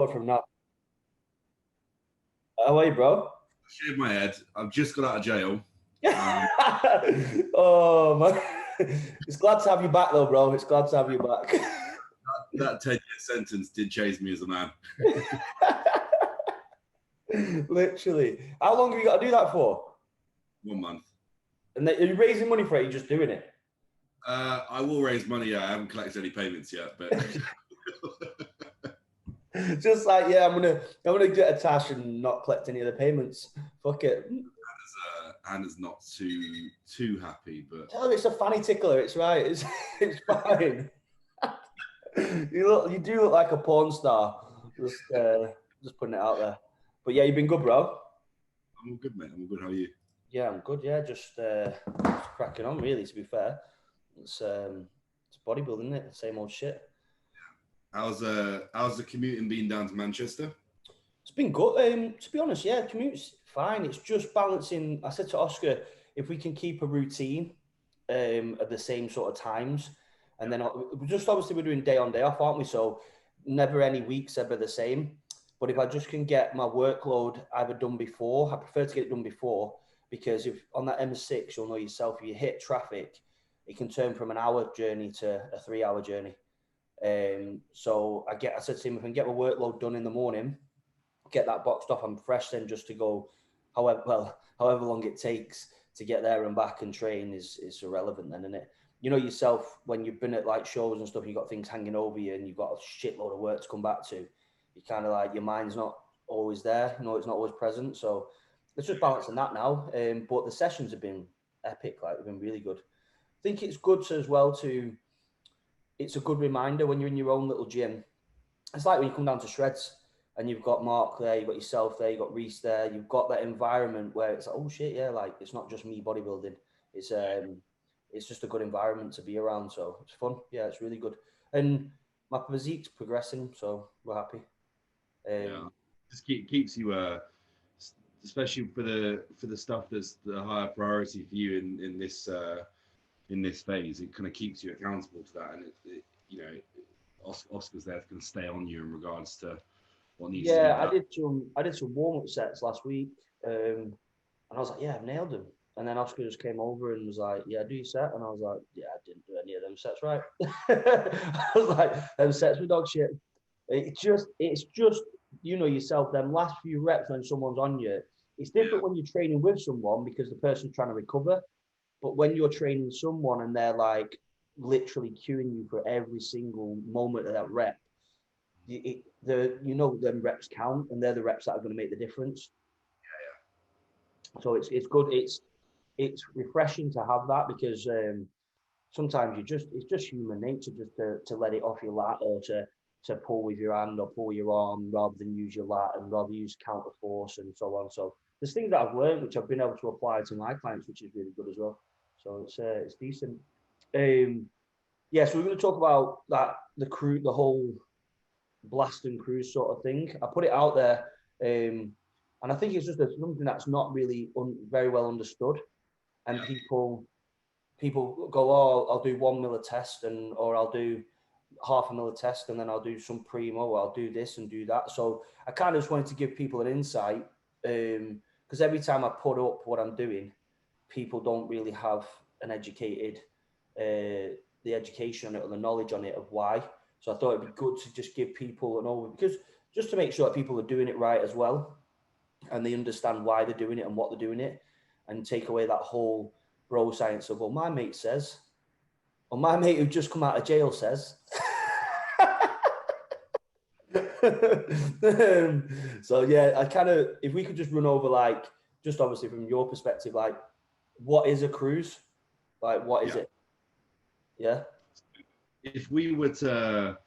From now. How are you, bro? Shaved my head. I've just got out of jail. Um, Oh man, it's glad to have you back, though, bro. It's glad to have you back. that 10-year sentence did chase me as a man. Literally, how long have you got to do that for? 1 month. And then, are you raising money for it? You're just doing it. I will raise money. Yeah, I haven't collected any payments yet, but Just like, yeah, I'm gonna get a tash and not collect any of the payments. Fuck it. Hannah's not too happy. But Tell him it's a fanny tickler. It's right. It's fine. You do look like a porn star. Just putting it out there. But yeah, you've been good, bro. I'm all good, mate. I'm all good. How are you? Yeah, I'm good. Yeah, just cracking on. Really, to be fair, it's bodybuilding, isn't it? Same old shit. How's the commuting been down to Manchester? It's been good. To be honest, yeah, commute's fine. It's just balancing. I said to Oscar, if we can keep a routine at the same sort of times, and then just obviously we're doing day on day off, aren't we? So never any weeks ever the same. But if I just can get my workload either done before, I prefer to get it done before because if on that M6, you'll know yourself, if you hit traffic, it can turn from an hour journey to a 3 hour journey. So I said to him, if I can get my workload done in the morning, get that boxed off, I'm fresh then just to go however long it takes to get there and back and train is irrelevant then, isn't it? You know yourself when you've been at like shows and stuff, you've got things hanging over you and you've got a shitload of work to come back to. You kind of like your mind's not always there, it's not always present. So it's just balancing that now. But the sessions have been epic, like they've been really good. I think it's good to, as well to it's a good reminder when you're in your own little gym. It's like when you come down to shreds and you've got Mark there, you've got yourself there, you've got Reese there, you've got that environment where it's like, oh shit, yeah, like it's not just me bodybuilding. It's just a good environment to be around. So it's fun. Yeah, it's really good. And my physique's progressing, so we're happy. Yeah, Um, just keeps you especially for the stuff that's the higher priority for you in this phase. It kind of keeps you accountable to that, and Oscar's there to kind of stay on you in regards to what needs to be yeah, done. I did some warm up sets last week, and I was like, yeah, I've nailed them. And then Oscar just came over and was like, yeah, do your set. And I was like, yeah, I didn't do any of them sets right. I was like, them sets were dog shit. It's just, you know yourself, them last few reps when someone's on you. It's Yeah, different when you're training with someone because the person's trying to recover. But when you're training someone and they're like literally cueing you for every single moment of that rep, you know them reps count and they're the reps that are going to make the difference. So it's good. It's refreshing to have that because sometimes it's just human nature just to let it off your lat or to pull with your hand or pull your arm rather than use your lat and rather use counter force and so on. So there's things that I've learned which I've been able to apply to my clients, which is really good as well. So it's decent. Yeah, so we're going to talk about that the whole blast and cruise sort of thing. I put it out there, and I think it's just something that's not really very well understood, and yeah, people go, oh, I'll do 1 mil a test, or I'll do half a mil a test, and then I'll do some primo, or I'll do this and do that. So I kind of just wanted to give people an insight, because every time I put up what I'm doing, people don't really have an educated the education on it or the knowledge on it of why. So I thought it'd be good to just give people an overview because just to make sure that people are doing it right as well and they understand why they're doing it and what they're doing it and take away that whole bro science of, well, my mate says, or my mate who just come out of jail says. So yeah, I kind of, if we could just run over like, just obviously from your perspective, like what is a cruise? Like what is yeah. it? Yeah. If we were to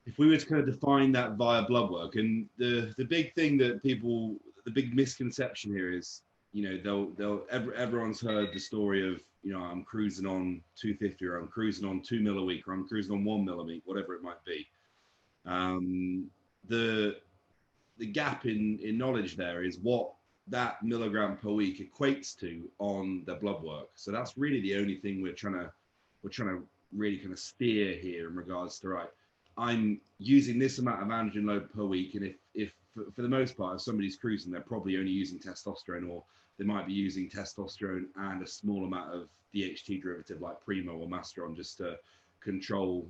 kind of define that via blood work, and the big thing that the big misconception here is, everyone's heard the story of, I'm cruising on 250 or I'm cruising on 2 mil a week or I'm cruising on 1 mil a week, whatever it might be. The gap in knowledge there is what that milligram per week equates to on the blood work. So that's really the only thing we're trying to really kind of steer here in regards to, right, I'm using this amount of androgen load per week, and if for the most part, if somebody's cruising, they're probably only using testosterone, or they might be using testosterone and a small amount of DHT derivative like Primo or Masteron just to control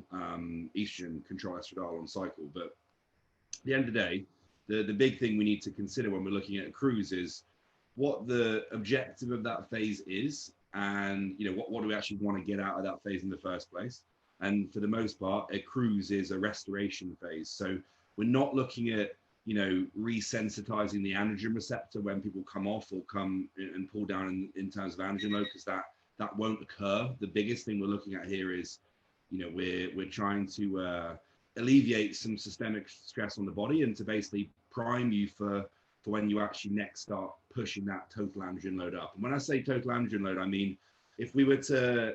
estrogen, control estradiol on cycle. But at the end of the day, the big thing we need to consider when we're looking at a cruise is what the objective of that phase is, and what do we actually want to get out of that phase in the first place. And for the most part, a cruise is a restoration phase. So we're not looking at resensitizing the androgen receptor when people come off or come and pull down in terms of androgen load, because that won't occur. The biggest thing we're looking at here is we're trying to alleviate some systemic stress on the body, and to basically prime you for when you actually next start pushing that total androgen load up. And when I say total androgen load, I mean if we were to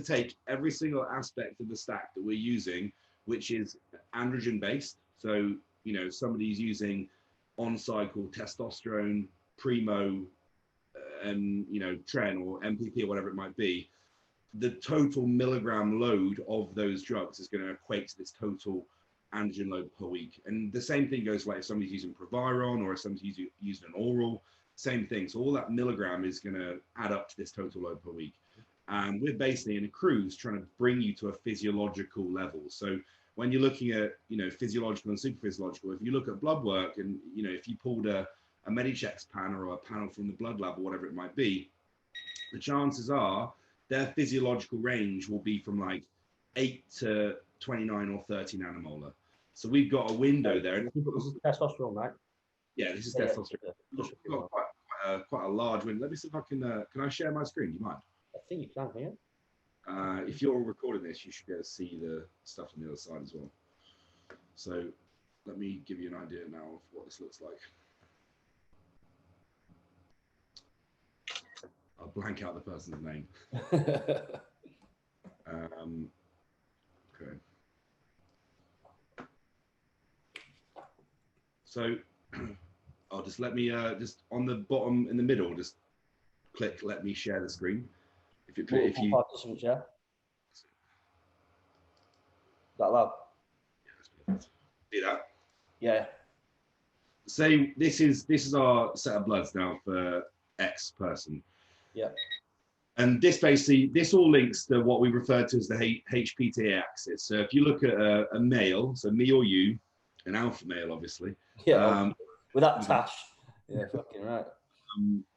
take every single aspect of the stack that we're using, which is androgen based, so somebody's using on cycle testosterone, Primo, and Tren or MPP or whatever it might be, the total milligram load of those drugs is going to equate to this total androgen load per week. And the same thing goes like if somebody's using Proviron or if somebody's using an oral, same thing. So all that milligram is going to add up to this total load per week. And we're basically in a cruise trying to bring you to a physiological level. So when you're looking at physiological and super physiological, if you look at blood work and if you pulled a Medichex panel or a panel from the blood lab or whatever it might be, the chances are their physiological range will be from like 8 to 29 or 30 nanomolar. So we've got a window there. This is testosterone, right? Yeah, this is testosterone. We've got quite a large window. Let me see if I can I share my screen? Do you mind? I think you can, yeah. If you're recording this, you should be able to see the stuff on the other side as well. So let me give you an idea now of what this looks like. I'll blank out the person's name. Okay. So I'll just let me just on the bottom in the middle, just click let me share the screen. If you participants, yeah. That loud? See that? Yeah. Say this is our set of bloods now for X person. Yeah. And this all links to what we refer to as the HPTA axis. So if you look at a male, so me or you, an alpha male, obviously. Yeah. With that tash. Yeah, fucking right.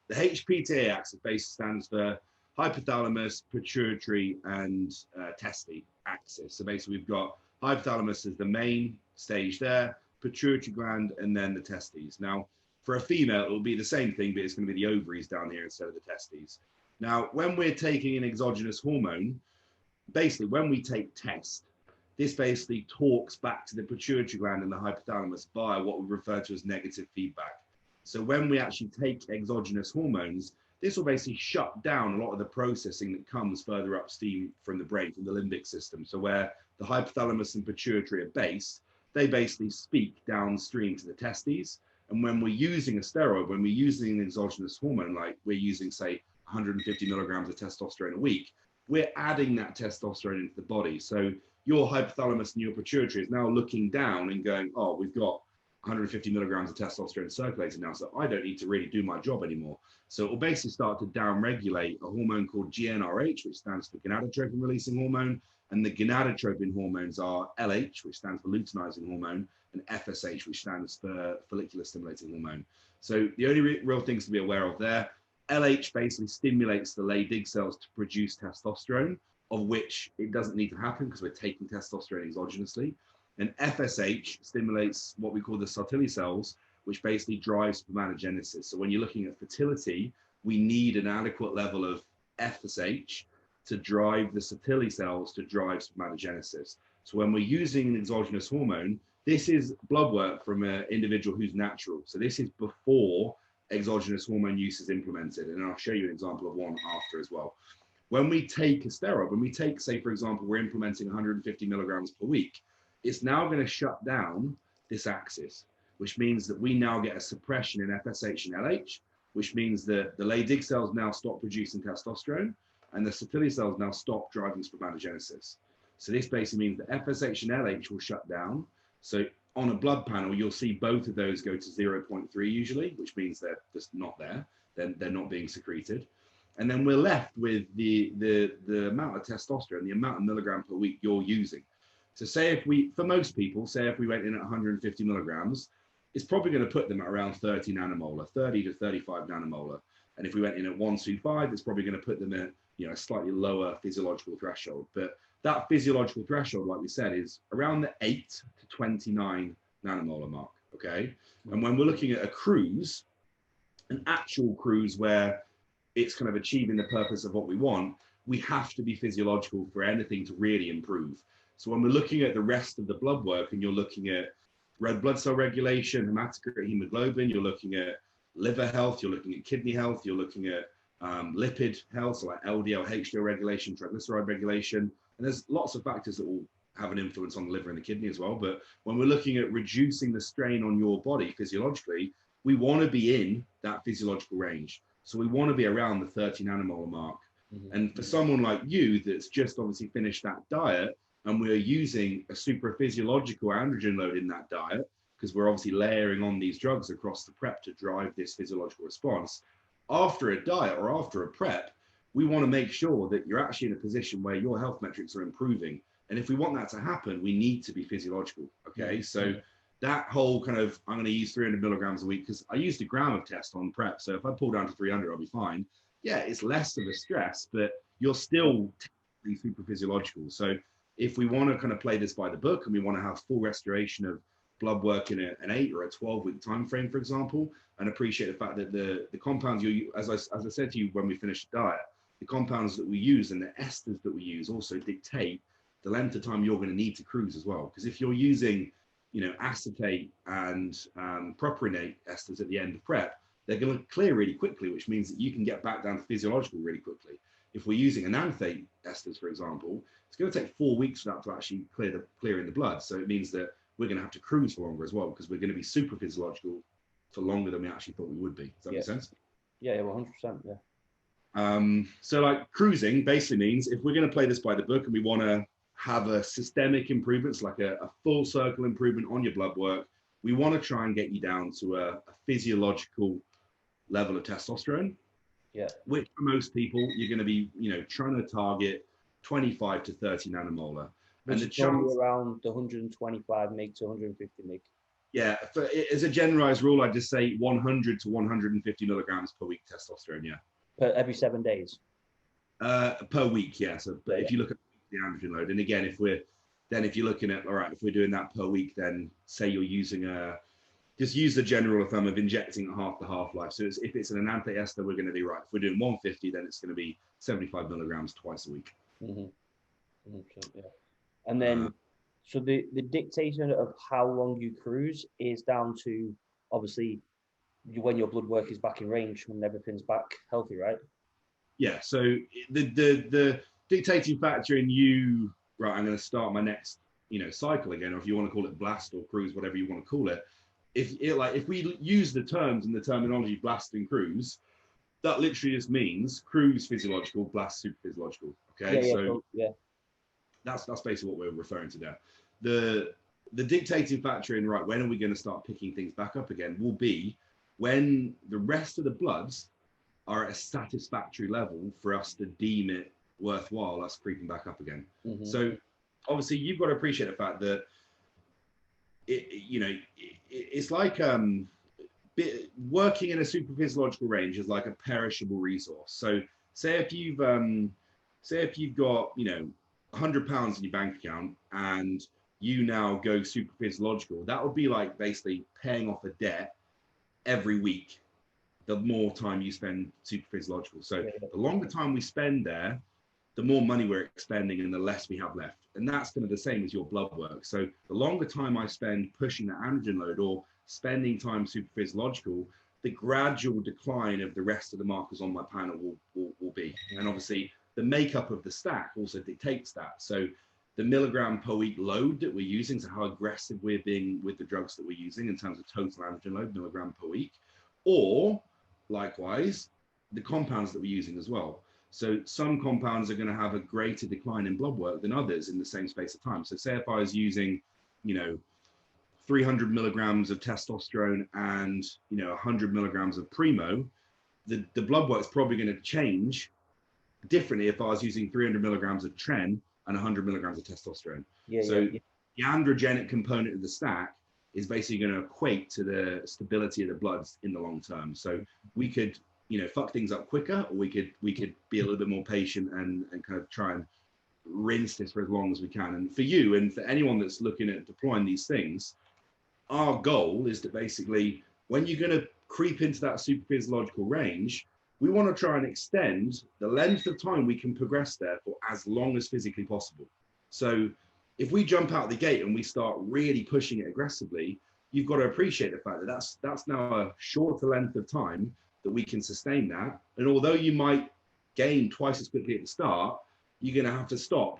The HPTA axis basically stands for hypothalamus, pituitary, and testes axis. So basically, we've got hypothalamus as the main stage there, pituitary gland, and then the testes. Now, for a female, it will be the same thing, but it's going to be the ovaries down here instead of the testes. Now, when we're taking an exogenous hormone, basically, when we take test, this basically talks back to the pituitary gland and the hypothalamus via what we refer to as negative feedback. So when we actually take exogenous hormones, this will basically shut down a lot of the processing that comes further upstream from the brain, from the limbic system. So where the hypothalamus and pituitary are based, they basically speak downstream to the testes. And when we're using a steroid, when we're using an exogenous hormone, like we're using, say, 150 milligrams of testosterone a week, we're adding that testosterone into the body. So your hypothalamus and your pituitary is now looking down and going, oh, we've got 150 milligrams of testosterone circulating now, so I don't need to really do my job anymore. So it will basically start to downregulate a hormone called GnRH, which stands for gonadotropin releasing hormone, and the gonadotropin hormones are LH, which stands for luteinizing hormone, and FSH, which stands for follicular stimulating hormone. So the only real things to be aware of there, LH basically stimulates the Leydig cells to produce testosterone, of which it doesn't need to happen because we're taking testosterone exogenously. And FSH stimulates what we call the Sottili cells, which basically drives spermatogenesis. So when you're looking at fertility, we need an adequate level of FSH to drive the Sottili cells to drive spermatogenesis. So when we're using an exogenous hormone, this is blood work from an individual who's natural. So this is before exogenous hormone use is implemented. And I'll show you an example of one after as well. When we take a steroid, when we take, say, for example, we're implementing 150 milligrams per week, it's now going to shut down this axis, which means that we now get a suppression in FSH and LH, which means that the Leydig cells now stop producing testosterone and the Sottili cells now stop driving spermatogenesis. So this basically means that FSH and LH will shut down. So on a blood panel, you'll see both of those go to 0.3 usually, which means they're just not there. Then they're not being secreted. And then we're left with the amount of testosterone, the amount of milligram per week you're using. So say if we, for most people, say if we went in at 150 milligrams, it's probably going to put them at around 30 nanomolar, 30 to 35 nanomolar. And if we went in at 125, it's probably going to put them at, you know, a slightly lower physiological threshold. But that physiological threshold, like we said, is around the 8 to 29 nanomolar mark, okay? And when we're looking at a cruise, an actual cruise where it's kind of achieving the purpose of what we want, we have to be physiological for anything to really improve. So when we're looking at the rest of the blood work and you're looking at red blood cell regulation, hematocrit, hemoglobin, you're looking at liver health, you're looking at kidney health, you're looking at lipid health, so like LDL, HDL regulation, triglyceride regulation, and there's lots of factors that will have an influence on the liver and the kidney as well. But when we're looking at reducing the strain on your body physiologically, we want to be in that physiological range. So we want to be around the 30 nanomolar mark. And for someone like you that's just obviously finished that diet, and we're using a super physiological androgen load in that diet, because we're obviously layering on these drugs across the prep to drive this physiological response, after a diet or after a prep, we want to make sure that you're actually in a position where your health metrics are improving. And if we want that to happen, we need to be physiological, okay? So that whole kind of, I'm going to use 300 milligrams a week, because I used a gram of test on prep. So if I pull down to 300, I'll be fine. Yeah, it's less of a stress, but you're still technically super physiological. So if we want to kind of play this by the book and we want to have full restoration of blood work in an 8 or a 12-week time frame, for example, and appreciate the fact that the compounds you, as I said to you when we finished the diet, the compounds that we use and the esters that we use also dictate the length of time you're going to need to cruise as well. Because if you're using, you know, acetate and propionate esters at the end of prep, they're going to clear really quickly, which means that you can get back down to physiological really quickly. If we're using enanthate esters, for example, it's going to take 4 weeks for that to actually clear in the blood. So it means that we're going to have to cruise for longer as well, because we're going to be super physiological for longer than we actually thought we would be. Does that make sense? Yeah, 100%. Yeah. So like cruising basically means if we're going to play this by the book and we want to have a systemic improvements, like a full circle improvement on your blood work, we want to try and get you down to a physiological level of testosterone. Yeah. Which for most people, you're going to be, you know, trying to target 25 to 30 nanomolar. Which and the chance around the 125 mg to 150 mg. Yeah, as a generalized rule, I'd just say 100 to 150 milligrams per week testosterone. Yeah. Per every 7 days. Per week, yeah. So, but if you look at the androgen load, and again, if you're looking at, all right, if we're doing that per week, then say you're using just use the general rule of thumb of injecting at half the half-life. So if it's an enanthate ester, we're going to be right. If we're doing 150, then it's going to be 75 milligrams twice a week. Yeah. And then, so the dictation of how long you cruise is down to, obviously, when your blood work is back in range, when everything's back healthy, right? Yeah, so the dictating factor in you, right, I'm going to start my next, you know, cycle again, or if you want to call it blast or cruise, whatever you want to call it. If we use the terms and the terminology blast and cruise, that literally just means cruise physiological, blast super physiological. Okay, that's basically what we're referring to there. The dictating factor in, right, when are we going to start picking things back up again, will be when the rest of the bloods are at a satisfactory level for us to deem it worthwhile us creeping back up again. So obviously you've got to appreciate the fact that it's like working in a super physiological range is like a perishable resource. So say if you've got, you know, £100 in your bank account and you now go super physiological, that would be like basically paying off a debt every week the more time you spend super physiological. So the longer time we spend there, the more money we're expending and the less we have left. And that's kind of the same as your blood work. So the longer time I spend pushing the androgen load or spending time super physiological, the gradual decline of the rest of the markers on my panel will be. And obviously the makeup of the stack also dictates that. So the milligram per week load that we're using, so how aggressive we're being with the drugs that we're using in terms of total androgen load, milligram per week, or likewise, the compounds that we're using as well. So some compounds are going to have a greater decline in blood work than others in the same space of time. So say if I was using, 300 milligrams of testosterone and 100 milligrams of primo, the blood work is probably going to change differently if I was using 300 milligrams of tren and 100 milligrams of testosterone. The androgenic component of the stack is basically going to equate to the stability of the bloods in the long term. So we could fuck things up quicker, or we could be a little bit more patient and kind of try and rinse this for as long as we can. And for you and for anyone that's looking at deploying these things, our goal is to basically, when you're going to creep into that super physiological range, we want to try and extend the length of time we can progress there for as long as physically possible. So if we jump out the gate and we start really pushing it aggressively, you've got to appreciate the fact that that's now a shorter length of time that we can sustain that. And although you might gain twice as quickly at the start, you're going to have to stop,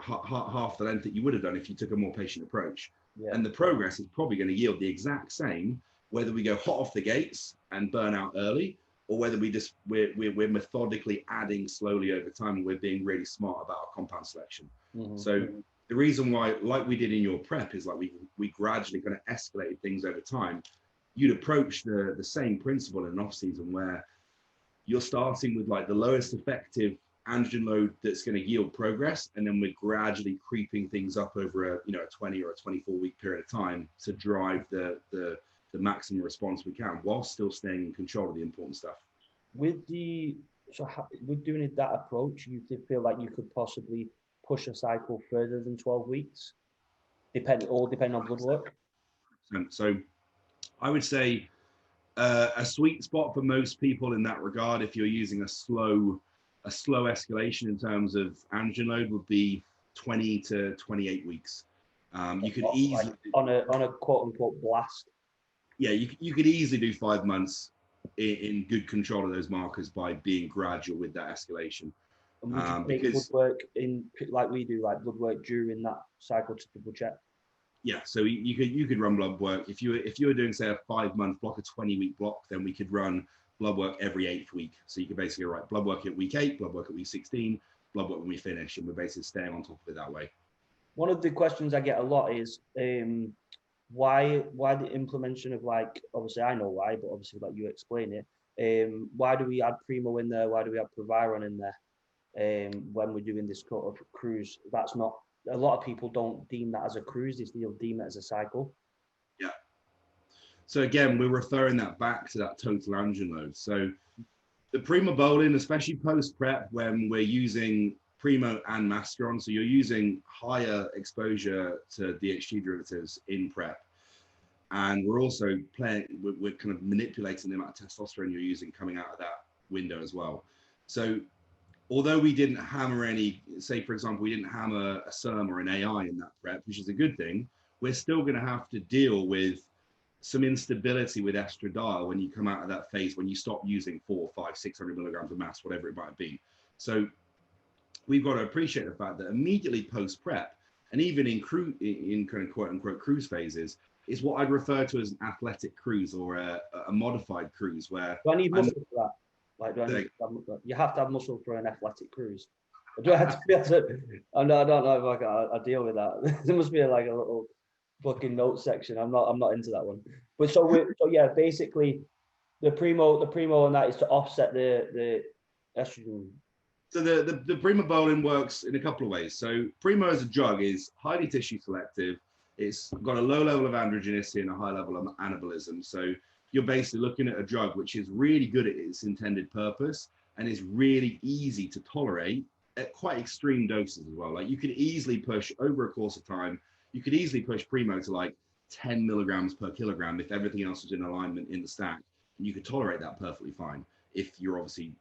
half the length that you would have done if you took a more patient approach. Yeah. And the progress is probably going to yield the exact same, whether we go hot off the gates and burn out early, or whether we're methodically adding slowly over time, and we're being really smart about our compound selection. Mm-hmm. So the reason why, like we did in your prep, is like we gradually kind of escalated things over time. You'd approach the same principle in an off season, where you're starting with like the lowest effective androgen load that's going to yield progress, and then we're gradually creeping things up over a 20 or a 24 week period of time to drive the maximum response we can, while still staying in control of the important stuff. With doing that approach, you feel like you could possibly push a cycle further than 12 weeks, depending on blood work? So I would say a sweet spot for most people in that regard, if you're using a slow escalation in terms of androgen load, would be 20 to 28 weeks. You could easily, on a quote unquote blast. Yeah, you could easily do 5 months in good control of those markers by being gradual with that escalation. And would you make blood work in, like we do, like blood work during that cycle to double check? Yeah, so you could run blood work if you were doing, say, a 5 month block, a 20-week block, then we could run blood work every 8th week. So you could basically write blood work at week 8, blood work at week 16, blood work when we finish, and we're basically staying on top of it that way. One of the questions I get a lot is why the implementation of, like, obviously I know why, but obviously like you explain it. Why do we add Primo in there? Why do we add Proviron in there when we're doing this sort of cruise? That's not, a lot of people don't deem that as a cruise, they still deem it as a cycle. Yeah. So again, we're referring that back to that total androgen load. So the primobolan, especially post-prep, when we're using Primo and Masteron, so you're using higher exposure to DHT derivatives in prep. And we're also we're kind of manipulating the amount of testosterone you're using coming out of that window as well. So although we didn't hammer any, say, for example, we didn't hammer a SERM or an AI in that prep, which is a good thing, we're still going to have to deal with some instability with estradiol when you come out of that phase, when you stop using 400, 500, 600 milligrams of mass, whatever it might be. So we've got to appreciate the fact that immediately post-prep, and even in kind of quote-unquote cruise phases, is what I'd refer to as an athletic cruise, or a modified cruise, where... Do I need muscle for that? Like, you have to have muscle for an athletic cruise. Do I have to be able to... I don't know if I deal with that. There must be like a little fucking note section. I'm not into that one. But so yeah, basically the primo and that is to offset the estrogen. So the primobolan works in a couple of ways. So primo as a drug is highly tissue selective. It's got a low level of androgenicity and a high level of anabolism. So you're basically looking at a drug which is really good at its intended purpose and is really easy to tolerate at quite extreme doses as well. Like, you could easily push over a course of time, you could easily push primo to like 10 milligrams per kilogram if everything else was in alignment in the stack. And you could tolerate that perfectly fine if you're obviously,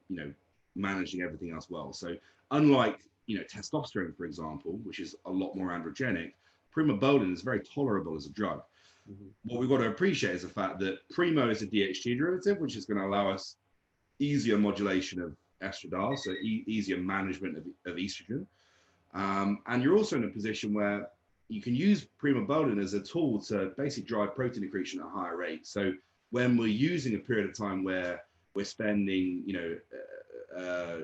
managing everything else well. So unlike, testosterone, for example, which is a lot more androgenic, primobolan is very tolerable as a drug. Mm-hmm. What we've got to appreciate is the fact that primo is a DHT derivative, which is going to allow us easier modulation of estradiol, so easier management of estrogen. And you're also in a position where you can use primobolan as a tool to basically drive protein accretion at a higher rate. So when we're using a period of time where we're spending,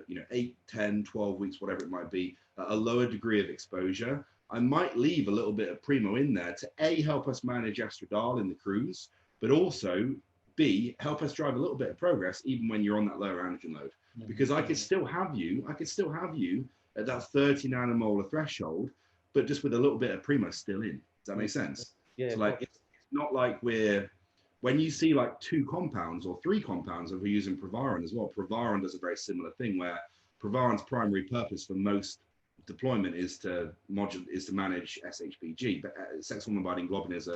you know, 8, 10, 12 weeks, whatever it might be, at a lower degree of exposure, I might leave a little bit of Primo in there to A, help us manage estradiol in the cruise, but also B, help us drive a little bit of progress even when you're on that lower androgen load. Because I could still have you at that 30 nanomolar threshold, but just with a little bit of Primo still in. Does that make sense? Yeah. So like, it's not like when you see like 2 compounds or 3 compounds, and we're using Provaron as well, Provaron does a very similar thing where Provaron's primary purpose for most deployment is to manage SHBG, but sex hormone binding globulin is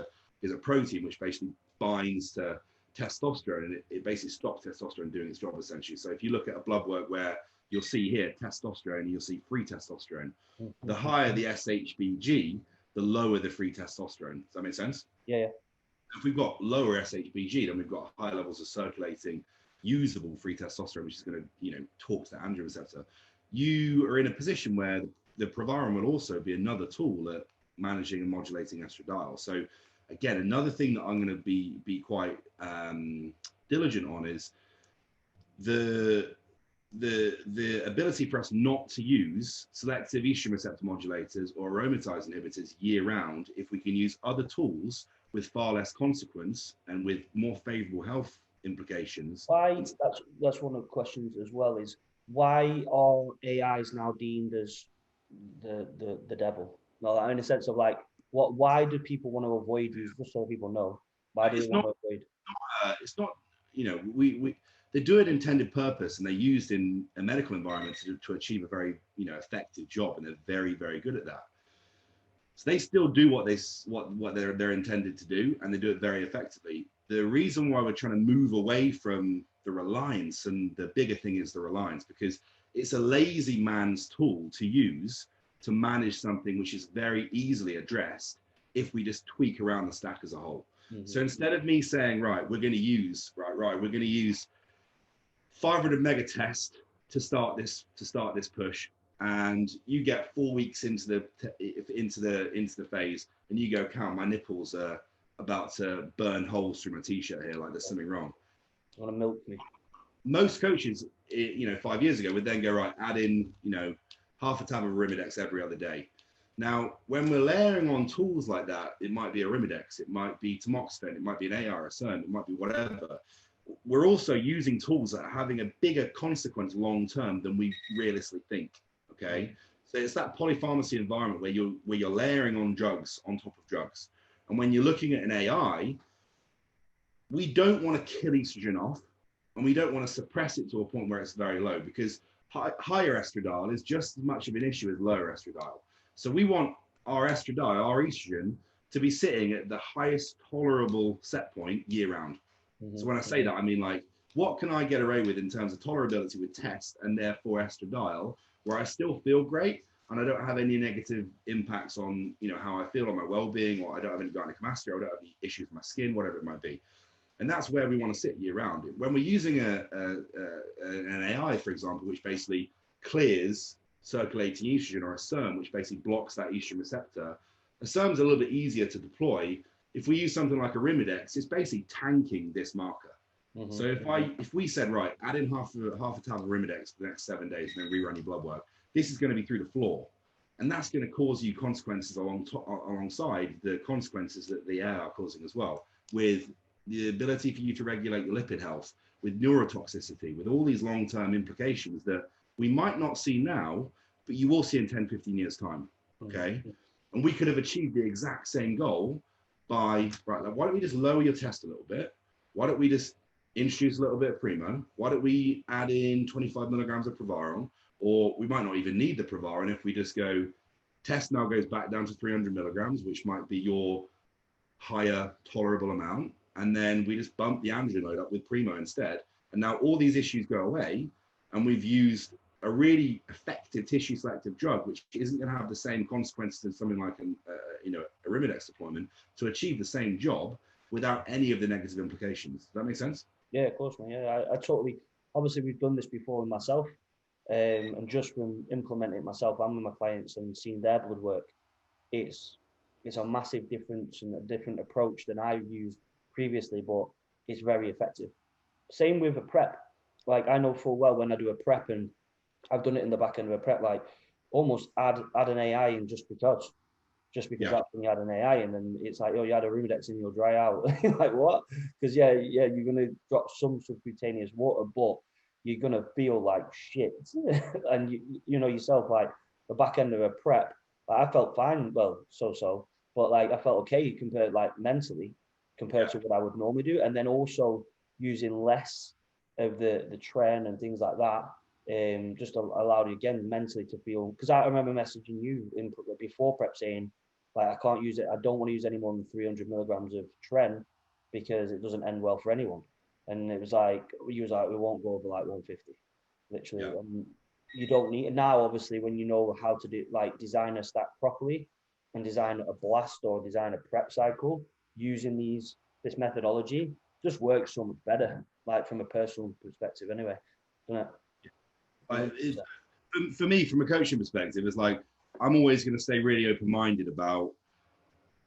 a protein which basically binds to testosterone, and it basically stops testosterone doing its job essentially. So if you look at a blood work where you'll see here testosterone, and you'll see free testosterone, the higher the SHBG, the lower the free testosterone. Does that make sense? Yeah. If we've got lower SHBG, then we've got high levels of circulating usable free testosterone, which is going to, you know, talk to the androgen receptor. You are in a position where the Provaron will also be another tool at managing and modulating estradiol. So again, another thing that I'm going to be quite diligent on is the ability for us not to use selective estrogen receptor modulators or aromatase inhibitors year round if we can use other tools with far less consequence and with more favorable health implications. Why? That's one of the questions as well. Is why are AIs now deemed as the devil? No, in a sense of like, what? Why do people want to avoid these? Just so people know, why do they want to avoid? It's not. You know, they do it intended purpose, and they're used in a medical environment to achieve a very, you know, effective job, and they're very, very good at that. So they still do what they're intended to do, and they do it very effectively. The reason why we're trying to move away from the reliance, and the bigger thing is the reliance, because it's a lazy man's tool to use to manage something which is very easily addressed if we just tweak around the stack as a whole. So instead of me saying, right, we're going to use 500 mega test to start this push, and you get 4 weeks into the phase, and you go, Callum, my nipples are about to burn holes through my t-shirt here, like there's something wrong. You want to milk me? Most coaches, you know, 5 years ago would then go, right, add in, you know, half a tab of Arimidex every other day. Now, when we're layering on tools like that, it might be Arimidex, it might be tamoxifen, it might be an AR, a CERN, it might be whatever. We're also using tools that are having a bigger consequence long term than we realistically think. Okay, so it's that polypharmacy environment where you're layering on drugs on top of drugs, and when you're looking at an AI, we don't want to kill estrogen off, and we don't want to suppress it to a point where it's very low, because higher estradiol is just as much of an issue as lower estradiol. So we want our estradiol, our estrogen, to be sitting at the highest tolerable set point year round. So when I say that, I mean, like, what can I get away with in terms of tolerability with test and therefore estradiol, where I still feel great and I don't have any negative impacts on, you know, how I feel on my well-being, or I don't have any gynecomastia, or I don't have any issues with my skin, whatever it might be. And that's where we want to sit year round. When we're using an AI, for example, which basically clears circulating estrogen, or a CERM, which basically blocks that estrogen receptor, a CERM's a little bit easier to deploy. If we use something like Arimidex, it's basically tanking this marker. So if we said, right, add in half a tab of Arimidex for the next 7 days and then rerun your blood work, this is going to be through the floor. And that's going to cause you consequences alongside the consequences that the AI are causing as well, with the ability for you to regulate your lipid health, with neurotoxicity, with all these long-term implications that we might not see now, but you will see in 10, 15 years time, okay? And we could have achieved the exact same goal by, right, like, why don't we just lower your test a little bit? Why don't we just introduce a little bit of Primo? Why don't we add in 25 milligrams of Provaron? Or we might not even need the Provaron if we just go, test now goes back down to 300 milligrams, which might be your higher tolerable amount. And then we just bump the androgen load up with Primo instead. And now all these issues go away, and we've used a really effective tissue selective drug, which isn't going to have the same consequences as something like a Arimidex deployment, to achieve the same job without any of the negative implications. Does that make sense? Yeah, of course, man. Yeah, I totally. Obviously, we've done this before with myself, and just from implementing it myself and with my clients and seeing their blood work, it's a massive difference and a different approach than I've used previously, but it's very effective. Same with a prep. like I know full well when I do a prep, and I've done it in the back end of a prep, like almost add an AI in just because Yeah. that's when you add an AI in, and it's like, oh, you had a Rudex and you'll dry out. Like what? Because yeah, you're gonna drop some subcutaneous water, but you're gonna feel like shit, and you know yourself, like the back end of a prep, like, I felt fine, well, so, but like I felt okay compared, like mentally, compared to what I would normally do, and then also using less of the tren and things like that. Just allowed you again mentally to feel, because I remember messaging you in before prep saying, like, I can't use it. I don't want to use any more than 300 milligrams of tren because it doesn't end well for anyone. And it was like, you was like, we won't go over like 150, literally. Yeah. You don't need it now, obviously, when you know how to do, like, design a stack properly and design a blast or design a prep cycle using this methodology just works so much better, like from a personal perspective anyway, doesn't it? For me, from a coaching perspective, it's like I'm always going to stay really open-minded about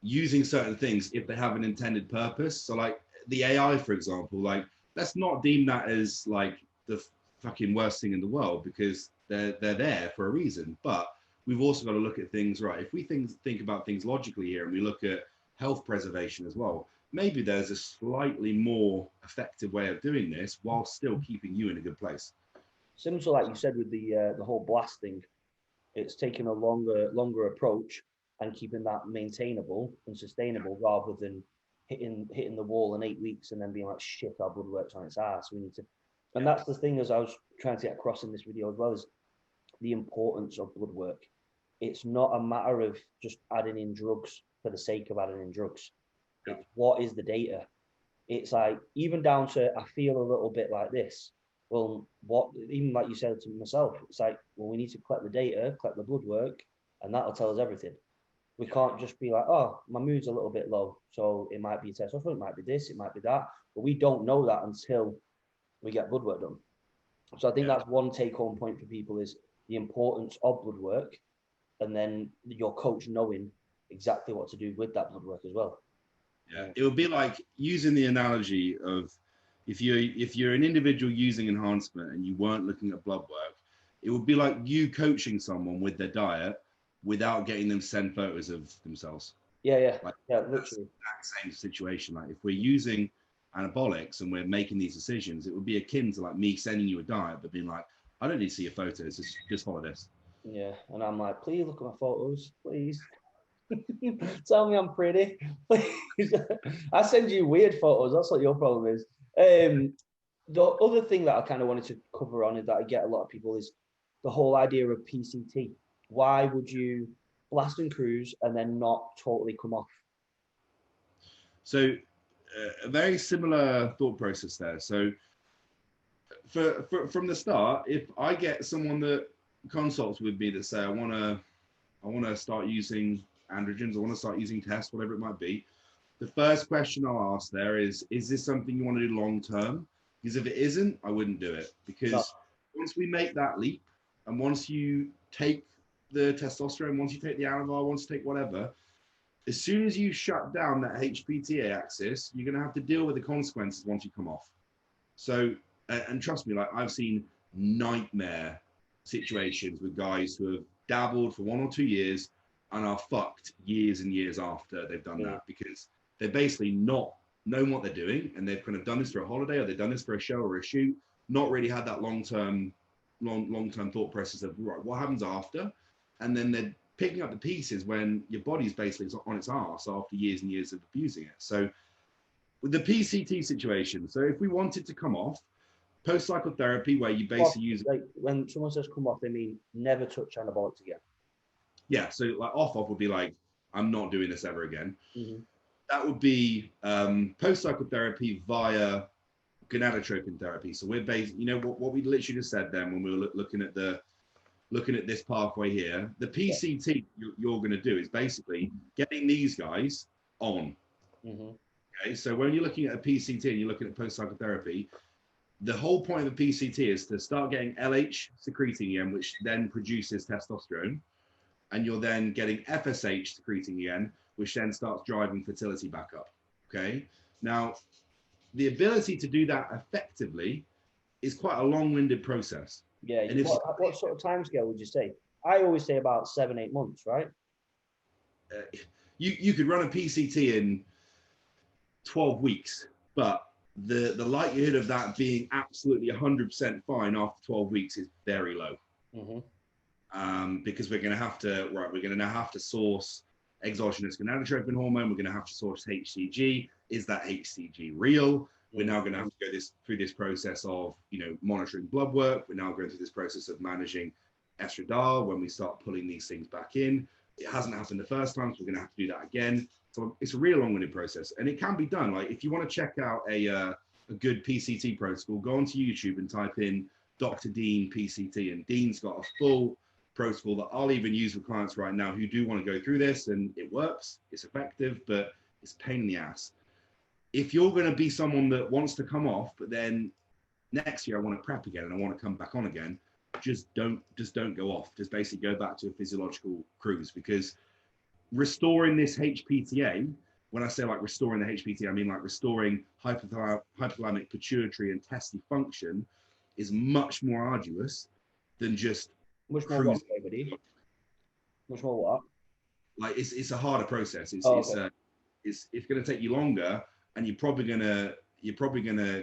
using certain things if they have an intended purpose. So like the AI, for example, like let's not deem that as like the fucking worst thing in the world, because they're there for a reason. But we've also got to look at things, right? If we think about things logically here, and we look at health preservation as well, maybe there's a slightly more effective way of doing this while still keeping you in a good place. Similar to, like you said, with the whole blast thing, it's taking a longer approach and keeping that maintainable and sustainable rather than hitting the wall in 8 weeks and then being like, shit, our blood works on its ass. We need to, and that's the thing, as I was trying to get across in this video as well, is the importance of blood work. It's not a matter of just adding in drugs for the sake of adding in drugs. It's what is the data. It's like, even down to, I feel a little bit like this. Well, what, even like you said to myself, it's like, well, we need to collect the data, collect the blood work, and that'll tell us everything. We can't just be like, oh, my mood's a little bit low, so it might be testosterone, it might be this, it might be that, but we don't know that until we get blood work done. So I think that's one take-home point for people, is the importance of blood work, and then your coach knowing exactly what to do with that blood work as well. Yeah, it would be like using the analogy of if you're an individual using enhancement and you weren't looking at blood work, it would be like you coaching someone with their diet without getting them send photos of themselves. Yeah, like, literally. That's the same situation. Like if we're using anabolics and we're making these decisions, it would be akin to like me sending you a diet but being like, I don't need to see your photos, just follow this. Yeah, and I'm like, please look at my photos, please. Tell me I'm pretty. I send you weird photos. That's what your problem is. The other thing that I kind of wanted to cover on, is that I get a lot of people, is the whole idea of PCT. Why would you blast and cruise and then not totally come off? So a very similar thought process there. So from the start, if I get someone that consults with me that say, I want to start using androgens, I want to start using tests, whatever it might be, the first question I'll ask there is this something you want to do long term? Because if it isn't, I wouldn't do it. Because once we make that leap, and once you take the testosterone, once you take the anavar, once you take whatever, as soon as you shut down that HPTA axis, you're going to have to deal with the consequences once you come off. So, and trust me, like I've seen nightmare situations with guys who have dabbled for 1 or 2 years and are fucked years and years after they've done that, because they're basically not known what they're doing, and they've kind of done this for a holiday, or they've done this for a show or a shoot, not really had that long-term thought process of, right, what happens after? And then they're picking up the pieces when your body's basically on its arse after years and years of abusing it. So with the PCT situation, so if we wanted to come off, post-psychotherapy, where you basically use... Like when someone says come off, they mean never touch anabolics again. Yeah, so like off would be like, I'm not doing this ever again. Mm-hmm. That would be post-psychotherapy via gonadotropin therapy. So we're based, you know, what we literally just said then when we were looking at this pathway here. The PCT you're going to do is basically getting these guys on. Mm-hmm. Okay, so when you're looking at a PCT and you're looking at post-psychotherapy, the whole point of a PCT is to start getting LH secreting again, which then produces testosterone, and you're then getting FSH secreting again, which then starts driving fertility back up. Okay, now the ability to do that effectively it's quite a long-winded process. Yeah. And if What sort of timescale would you say? I always say about 7-8 months, right? You could run a PCT in 12 weeks, but the likelihood of that being absolutely 100% fine after 12 weeks is very low. Because we're going to have to source exogenous gonadotropin hormone. We're going to have to source HCG. Is that HCG real? We're now going to have to go through this process of, monitoring blood work. We're now going through this process of managing estradiol when we start pulling these things back in. It hasn't happened the first time, so we're going to have to do that again. So it's a real long-winded process, and it can be done. Like, if you want to check out a good PCT protocol, go onto YouTube and type in Dr. Dean PCT, and Dean's got a full protocol that I'll even use with clients right now who do want to go through this, and it works, it's effective, but it's a pain in the ass. If you're going to be someone that wants to come off, but then next year I want to prep again and I want to come back on again, just don't go off. Just basically go back to a physiological cruise, because restoring this HPTA, when I say like restoring the HPTA, I mean like restoring hypothalamic pituitary and testy function, is much more arduous than just much more what, everybody? Much more what? Like, it's a harder process. It's going to take you longer, and you're probably gonna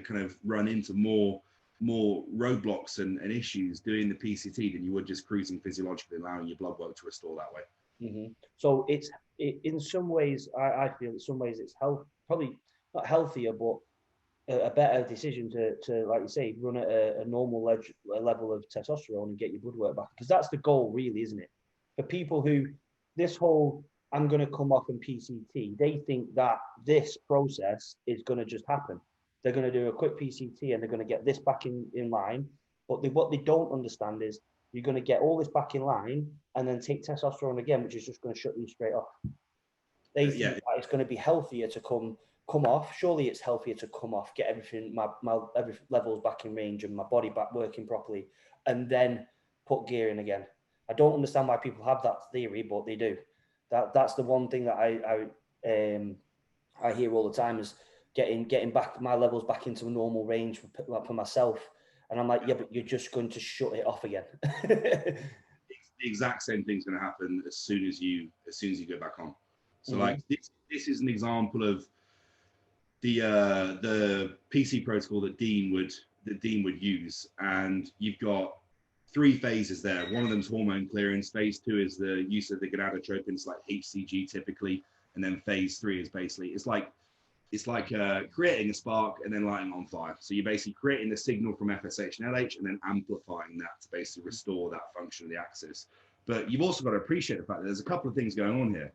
kind of run into more roadblocks and issues doing the PCT than you would just cruising physiologically, allowing your blood work to restore that way. So in some ways, I feel in some ways it's probably not healthier, but a better decision to like you say, run at a normal level of testosterone and get your blood work back, because that's the goal, really, isn't it? For people who this whole I'm going to come off in PCT, they think that this process is going to just happen. They're going to do a quick PCT and they're going to get this back in line. But what they don't understand is you're going to get all this back in line and then take testosterone again, which is just going to shut you straight off. They think that it's going to be healthier to come off. Surely it's healthier to come off, get everything, my every levels back in range and my body back working properly, and then put gear in again. I don't understand why people have that theory, but they do. That's the one thing that I hear all the time, is getting back my levels back into a normal range for myself. And I'm like, yeah, but you're just going to shut it off again. The exact same thing's going to happen as soon as you go back on. So like this is an example of the PC protocol that Dean would use, and you've got 3 phases there. One of them's hormone clearance. Phase 2 is the use of the gonadotropins, like HCG typically, and then phase 3 is basically it's like creating a spark and then lighting on fire. So you're basically creating the signal from FSH and LH and then amplifying that to basically restore that function of the axis. But you've also got to appreciate the fact that there's a couple of things going on here.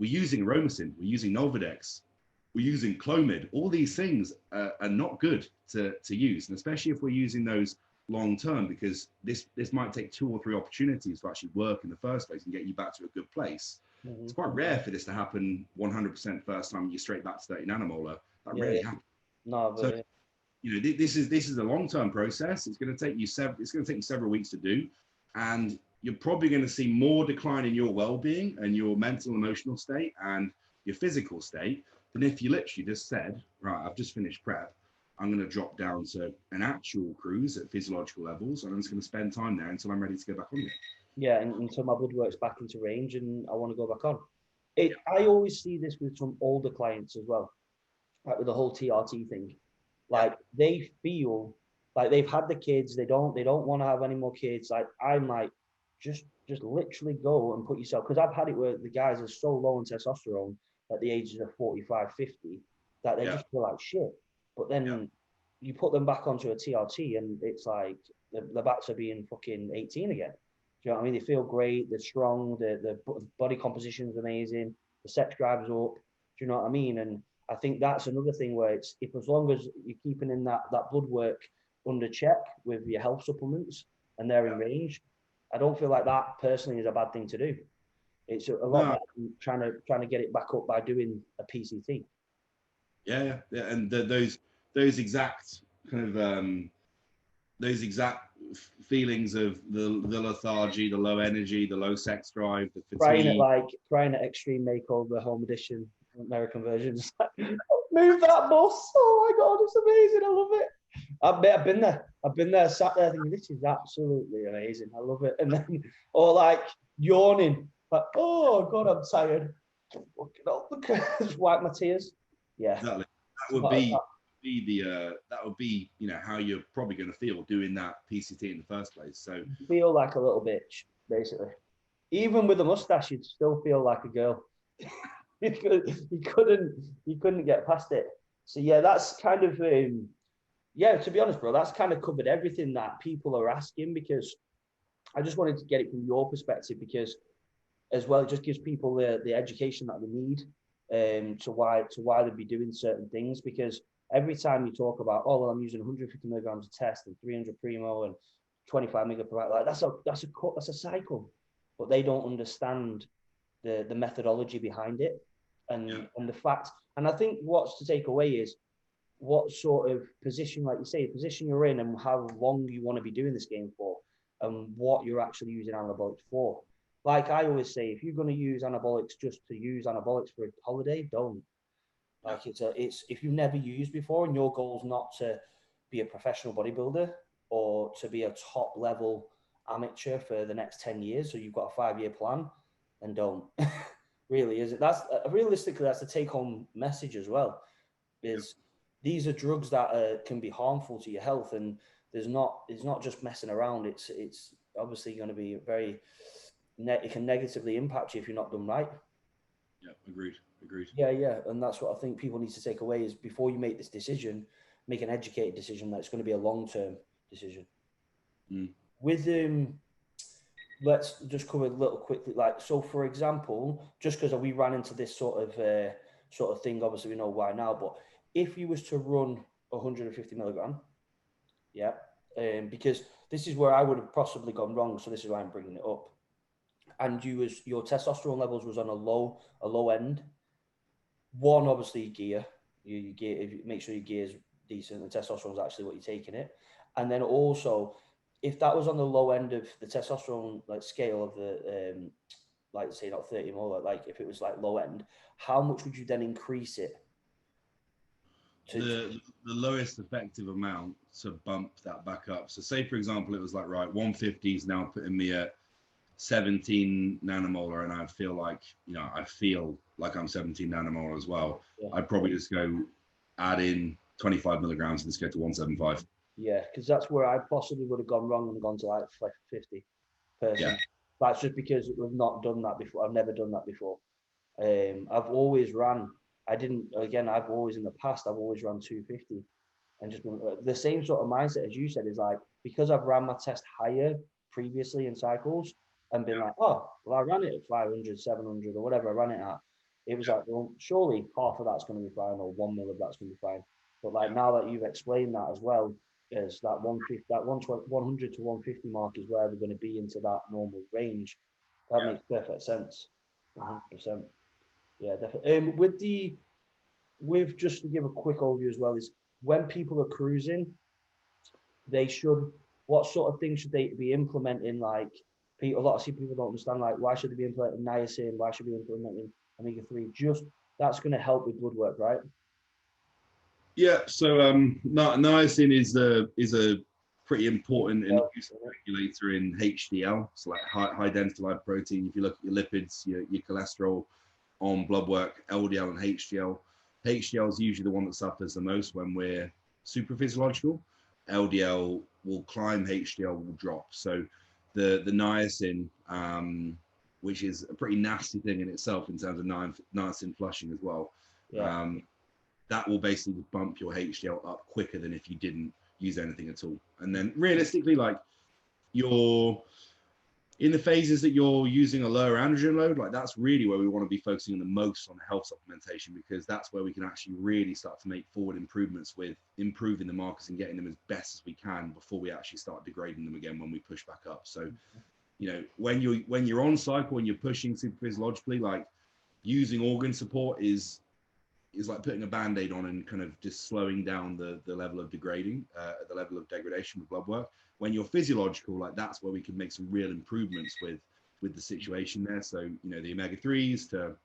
We're using aromasin, we're using Novadex, we're using Clomid. All these things are not good to use, and especially if we're using those long term, because this might take 2 or 3 opportunities to actually work in the first place and get you back to a good place. It's quite rare for this to happen 100% first time you're straight back to 30 nanomolar. That rarely happens. No, but so, this is a long-term process. It's going to take you several weeks to do, and you're probably going to see more decline in your well-being and your mental, emotional state and your physical state than if you literally just said, right, I've just finished prep, I'm going to drop down to an actual cruise at physiological levels, and I'm just going to spend time there until I'm ready to go back on again. Yeah, and until my blood work's back into range and I want to go back on. I always see this with some older clients as well, like with the whole TRT thing. Like they feel like they've had the kids, they don't want to have any more kids. Like I'm like, just literally go and put yourself, because I've had it where the guys are so low in testosterone at the ages of 45, 50 that they just feel like shit. But then you put them back onto a TRT and it's like the backs are being fucking 18 again. Do you know what I mean? They feel great, they're strong, the body composition is amazing, the sex drive's up. Do you know what I mean? And I think that's another thing where it's, if as long as you're keeping in that blood work under check with your health supplements and they're in range, I don't feel like that personally is a bad thing to do. It's a lot better than trying to get it back up by doing a PCT. Yeah, and those exact kind of those exact feelings of the lethargy, the low energy, the low sex drive, the fatigue. Crying at Extreme Makeover Home Edition American versions. Move that bus! Oh my god, it's amazing! I love it. I've been there. I've been there, sat there thinking, this is absolutely amazing. I love it. And then, or like yawning, like, oh God, I'm tired. Fucking hell, just wipe my tears. Yeah. Exactly. That would be that would be, you know, how you're probably going to feel doing that PCT in the first place. So Feel like a little bitch, basically. Even with a mustache, you'd still feel like a girl. you couldn't get past it. So yeah, that's kind of yeah, to be honest, bro, that's kind of covered everything that people are asking, because I just wanted to get it from your perspective, because as well, it just gives people the education that they need to why they'd be doing certain things. Because every time you talk about, oh well, I'm using 150 milligrams of test and 300 primo and 25 megaparat, like that's a cycle, but they don't understand the methodology behind it, and the fact. And I think what's to take away is what sort of position, like you say, position you're in, and how long you want to be doing this game for, and what you're actually using anabolics for. Like I always say, if you're going to use anabolics just to use anabolics for a holiday, don't. Like it's if you've never used before and your goal's not to be a professional bodybuilder or to be a top level amateur for the next 10 years, so you've got a 5-year plan, then don't. Really, is it? That's realistically, that's the take home message as well. Is these are drugs that can be harmful to your health, and it's not just messing around. It's obviously going to be it can negatively impact you if you're not done right. Yeah, agreed. Yeah, and that's what I think people need to take away is, before you make this decision, make an educated decision that it's going to be a long-term decision. With let's just cover a little quickly. Like, so for example, just because we ran into this sort of thing, obviously we know why now, but if you was to run 150 milligram, yeah, because this is where I would have possibly gone wrong, so this is why I'm bringing it up. And your testosterone levels was on a low end. One, obviously gear, you gear, make sure your gear is decent, and testosterone is actually what you're taking it. And then also, if that was on the low end of the testosterone like scale of the like say not 30 more, like if it was like low end, how much would you then increase it the lowest effective amount to bump that back up? So say for example it was like, right, 150 is now putting me at 17 nanomolar, and I feel like, you know, I feel like I'm 17 nanomolar as well. I'd probably just go add in 25 milligrams and just go to 175. Yeah, because that's where I possibly would have gone wrong and gone to like 50 personally. That's just because we've not done that before. I've never done that before. I've always ran. I've always in the past, I've always run 250, and just the same sort of mindset as you said is like, because I've ran my test higher previously in cycles and been like, oh, well, I ran it at 500, 700 or whatever I ran it at. It was like, well, surely half of that's going to be fine, or 1 mil of that's going to be fine. But like now that you've explained that as well, is that 150, that 100 to 150 mark is where we're going to be into that normal range. That makes perfect sense. 100%. Yeah, definitely. With just to give a quick overview as well, is when people are cruising, they should, what sort of things should they be implementing? Like, a lot of people don't understand, like, why should they be implementing niacin? Why should they be implementing omega-3? Just, that's going to help with blood work, right? Yeah, so niacin is a pretty important regulator in HDL, so like high density lipoprotein. If you look at your lipids, your cholesterol on blood work, LDL and HDL. HDL is usually the one that suffers the most when we're super physiological. LDL will climb, HDL will drop. So the niacin, which is a pretty nasty thing in itself in terms of niacin flushing as well. That will basically bump your HDL up quicker than if you didn't use anything at all. And then realistically, like, you're in the phases that you're using a lower androgen load, like that's really where we want to be focusing the most on health supplementation, because that's where we can actually really start to make forward improvements with improving the markers and getting them as best as we can before we actually start degrading them again when we push back up. So, you know, when you're on cycle and you're pushing super physiologically, like, using organ support is like putting a band-aid on and kind of just slowing down the level of degradation with blood work. When you're physiological, like, that's where we can make some real improvements with the situation there. So, you know, the omega-3s to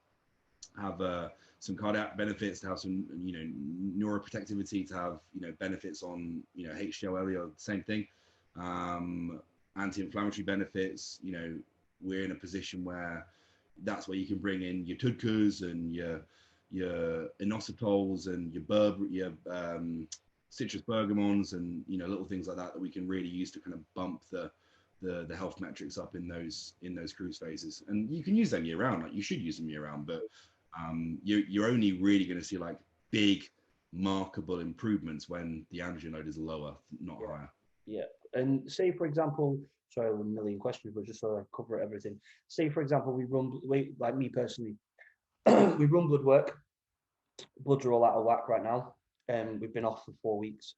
have some cardiac benefits, to have some, you know, neuroprotectivity, to have, you know, benefits on, you know, HDL, or the same thing, anti-inflammatory benefits. You know, we're in a position where that's where you can bring in your tudkas and your inositols and your citrus bergamons, and, you know, little things like that we can really use to kind of bump the health metrics up in those cruise phases. And you can use them year round, like you should use them year round, but you're only really going to see like big markable improvements when the androgen load is lower, not higher. Yeah. And say, for example, sorry, a million questions, but just so I cover everything. Say, for example, like me personally, we run blood work. Bloods are all out of whack right now. We've been off for 4 weeks.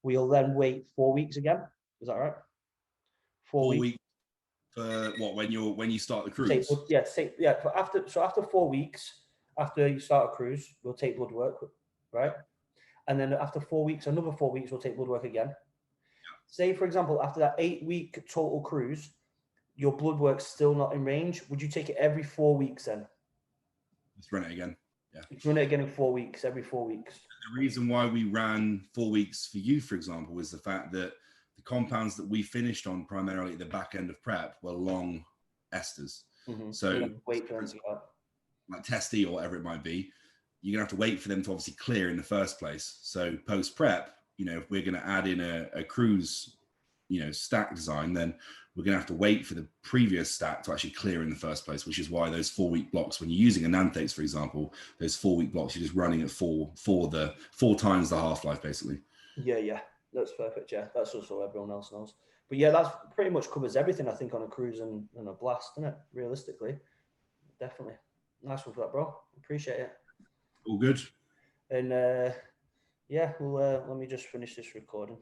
We'll then wait 4 weeks again. Is that right? 4 weeks. For what, when you start the cruise? After 4 weeks, after you start a cruise, we'll take blood work, right? And then after 4 weeks, another 4 weeks, we'll take blood work again. Say, for example, after that 8-week total cruise, your blood work's still not in range. Would you take it every 4 weeks then? Let's run it again. Yeah. Run it again in 4 weeks, every 4 weeks. The reason why we ran 4 weeks for you, for example, was the fact that the compounds that we finished on primarily at the back end of prep were long esters. Mm-hmm. So wait for them to go out. Like testy or whatever it might be, you're gonna have to wait for them to obviously clear in the first place. So post prep, you know, if we're going to add in a cruise, you know, stack design, then we're going to have to wait for the previous stack to actually clear in the first place, which is why those 4 week blocks, when you're using enanthates, for example, those 4 week blocks, you're just running at four times the half-life, basically. Yeah, that's perfect. Yeah, that's also everyone else knows. But yeah, that's pretty much covers everything, I think, on a cruise and a blast, isn't it? Realistically, definitely. Nice one for that, bro. Appreciate it. All good. And yeah, well, let me just finish this recording.